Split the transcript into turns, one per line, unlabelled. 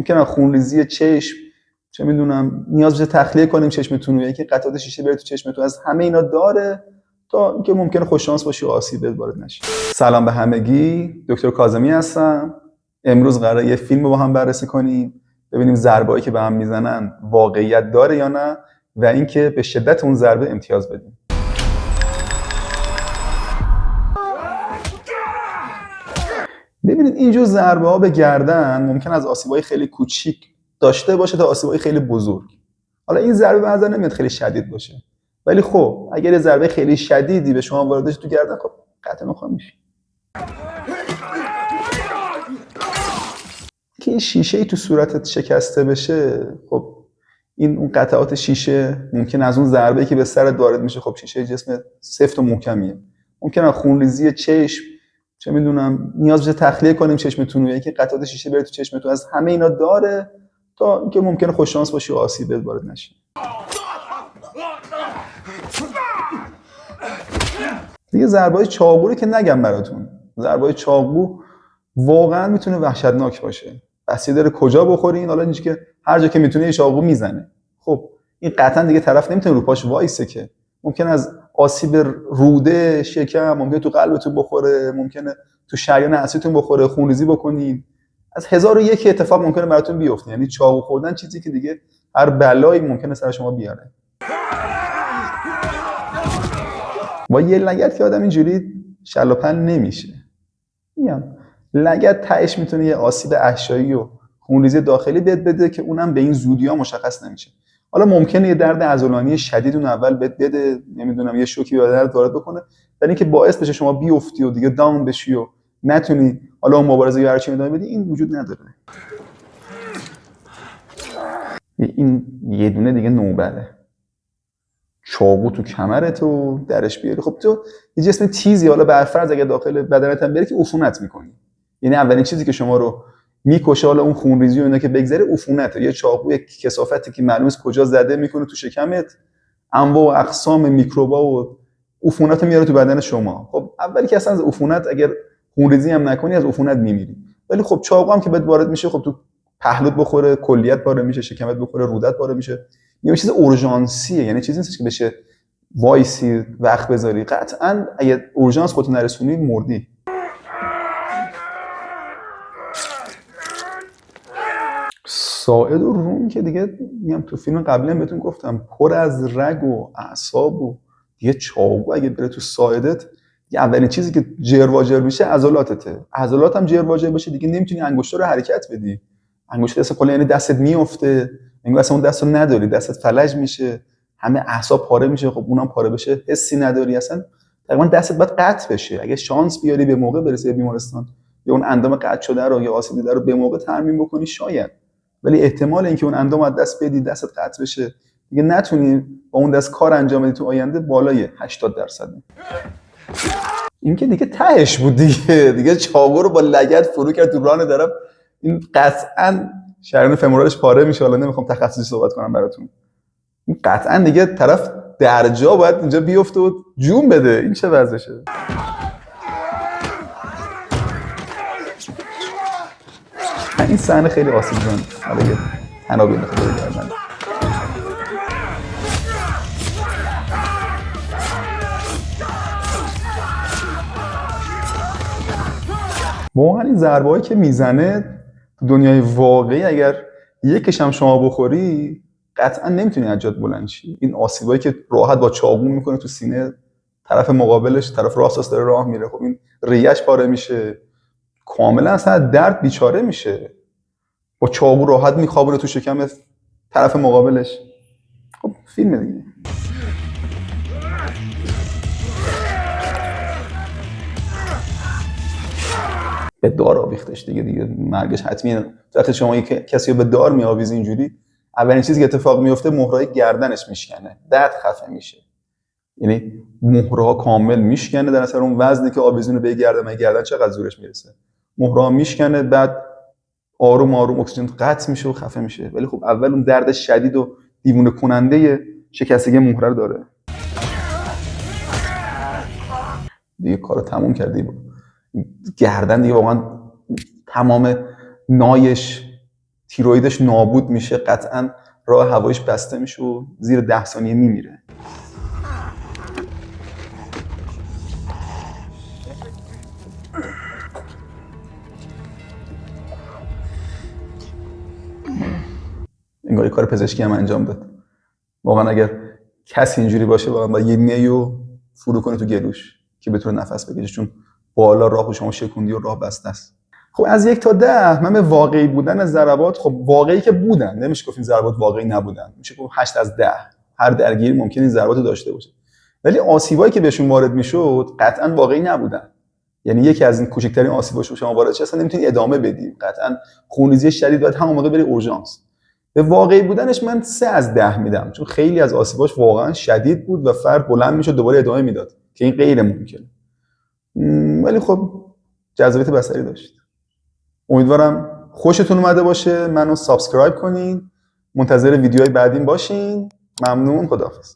ممکنه خونریزی چشم، چه میدونم نیاز بشه تخلیه کنیم چشمتون رو، یکی قطعات شیشه بره تو چشمتون، از همه اینا داره تا اینکه ممکنه خوش شانس باشی و آسیب وارد نشه. سلام به همگی، دکتر کاظمی هستم. امروز قراره یه فیلم رو با هم بررسی کنیم، ببینیم ضربه‌ای که به هم میزنن واقعیت داره یا نه و اینکه به شدت اون ضربه امتیاز بدیم. ببینید اینجور ضربه ها به گردن ممکن از آسیب‌های خیلی کوچیک داشته باشه تا آسیب‌های خیلی بزرگ. حالا این ضربه به نظر نمیاد خیلی شدید باشه، ولی خب اگر یه ضربه خیلی شدیدی به شما وارد بشه تو گردن، خب قطع نخواهم میشه. که این شیشه ای تو صورتت شکسته بشه، خب این اون قطعات شیشه ممکن از اون ضربه‌ای که به سرت وارد میشه، خب شیشه جسم سفت و محکمیه، ممکن از خونریزی چشم، چه میدونم نیاز بشه تخلیه کنیم چشمتون رو، یکی قطعات شیشه بره تو چشمتون، از همه اینا داره تا اینکه ممکنه خوش شانس باشی و آسیب وارد نشه. دیگه ضربه‌های چاقو رو که نگم براتون. ضربه‌های چاقو واقعا میتونه وحشتناک باشه. بس داره کجا بخورین، حالا اینجوری که هر جا که میتونه یه چاقو میزنه. خب این قطعا دیگه طرف نمیتونه رو پاش وایسه که، ممکن از آسیب روده، شکم، ممکنه تو قلبتون بخوره، ممکنه تو شریان عصبیتون بخوره، خونریزی بکنین. از 1001 اتفاق ممکنه براتون بیفته. یعنی چاقو خوردن چیزی که دیگه هر بلایی ممکنه سر شما بیاره. با یه لگد که آدم اینجوری شلاپن نمیشه. میگم لگد تهش میتونه یه آسیب احشایی و خونریزی داخلی بده که اونم به این زودی‌ها مشخص نمیشه. حالا ممکنه یه درد عضلانی شدید اون اول بده، نمیدونم یه شوکی به درد وارد بکنه، ولی اینکه باعث بشه شما بیفتی و دیگه داون بشی و نتونی حالا اون مبارزه یا هر چی ادامه بدی، این وجود نداره. این یه دونه دیگه نوبره. چاقو تو کمرت و درش بیاری، خب تو یه جسم تیزی، حالا به فرض اگه داخل بدنت هم بره که عفونت میکنی. یعنی اولین چیزی که شما رو میکشه، حالا اون خونریزی و اینا که بگذره، عفونته. یه چاقو یک کثافتی که معلومه کجا زده میکنه تو شکمت، انواع و اقسام میکروبا و عفونت میاره تو بدن شما. خب اولی که اصلا از عفونت اگر خونریزی هم نکنی از عفونت میمیری، ولی خب چاقو هم که بهت وارد میشه، خب تو پهلوت بخوره، کلیت پاره میشه، شکمت بخوره، رودت پاره میشه. یه چیز اورژانسیه، یعنی چیزی نیست که بشه وایسی وقت بذاری. قطعاً اگه اورژانس خودت نرسونی مردی. ساعد و روم که دیگه میگم تو فیلم قبلا بهتون گفتم پر از رگ و اعصاب و دیگه چاقو اگه بره تو ساعدت، یه اولین چیزی که جرواجر میشه عضلاتته. عضلات هم جرواجر بشه دیگه نمیتونی انگشتا رو حرکت بدی. انگشت دست کلا یعنی دستت میفته، انگار اصلا اون دست رو نداری، دستت فلج میشه، همه اعصاب پاره میشه. خب اونم پاره بشه حسی نداری، اصلا تقریبا دستت باید قطع بشه. اگه شانس بیاری به موقع برسی به بیمارستان یا اون اندام قطع شده رو یا آسیب دیده رو به موقع ترمیم بکنی شاید، ولی احتمال اینکه اون اندام از دست بدی، دستت قطع بشه، دیگه نتونی با اون دست کار انجام بدی تو آینده، بالای 80%. این که دیگه تهش بود دیگه چاقو رو با لگد فرو کرد تو ران طرف. این قطعاً شریان فمورالش پاره میشه. حالا نمیخوام تخصصی صحبت کنم براتون. این قطعاً دیگه طرف درجا باید اینجا بیفته و جون بده. این چه وضعشه؟ این صحنه خیلی آسیب زنه. حالا یه تنابی نخواه کردن. واقعا این ضربه‌هایی که میزنه تو دنیای واقعی اگر یکیش هم شما بخوری قطعا نمیتونی از جات بلند شی. این آسیبایی که راحت با چاقو میکنه تو سینه طرف مقابلش، طرف راستش داره راه میره، خب این ریه‌اش پاره میشه، کاملا اصلا درد بیچاره میشه. با چاقو راحت میخوابونه تو شکم طرف مقابلش. خب فیلم دیگه. به دار آویختش دیگه مرگش حتمیه. وقتی شما کسی رو به دار میآویزی اینجوری، اولین چیزی که اتفاق میفته مهرهای گردنش میشکنه، دست خفه میشه. یعنی مهرها کامل میشکنه در اثر اون وزنی که آویزونه به گردن چقدر زورش میرسه. مهرها میشکنه، بعد آروم آروم اکسیژن قطع میشه و خفه میشه. ولی خب اول اون درد شدید و دیوونه کننده شکستگی مهره رو داره. دیگه کارو تموم کردی. گردن دیگه واقعا تمام نایش تیرویدش نابود میشه، قطعا راه هوایش بسته میشه و زیر 10 ثانیه میمیره. انگار کار پزشکی هم انجام داد. واقعا اگر کسی اینجوری باشه واقعا باید یه نیو فرو کنه تو گلوش که بتونه نفس بکشه، چون بالا راه شما شکوندی و راه بسته است. خب از 1 تا 10 من به واقعی بودن ضربات، خب واقعی که بودن، نمیشه گفت این ضربات واقعی نبودن، میشه گفت 8 از 10. هر درگیری ممکن این ضربات داشته باشه، ولی آسیبایی که بهشون وارد میشد قطعا واقعی نبودن. یعنی یکی از این کوچکترین آسیباش شما وارد شه اصلا نمیتونی ادامه بدی، قطعا خونریزی شدید باید همون موقع بری اورژانس. به واقعی بودنش من 3 از 10 میدم، چون خیلی از آسیباش واقعا شدید بود و فرد بلند میشد دوباره ادامه میداد که این غیر ممکنه. ولی خب جذابیت بصری داشت. امیدوارم خوشتون اومده باشه. منو سابسکرایب کنین، منتظر ویدیوهای بعدین باشین. ممنون، خداحافظ.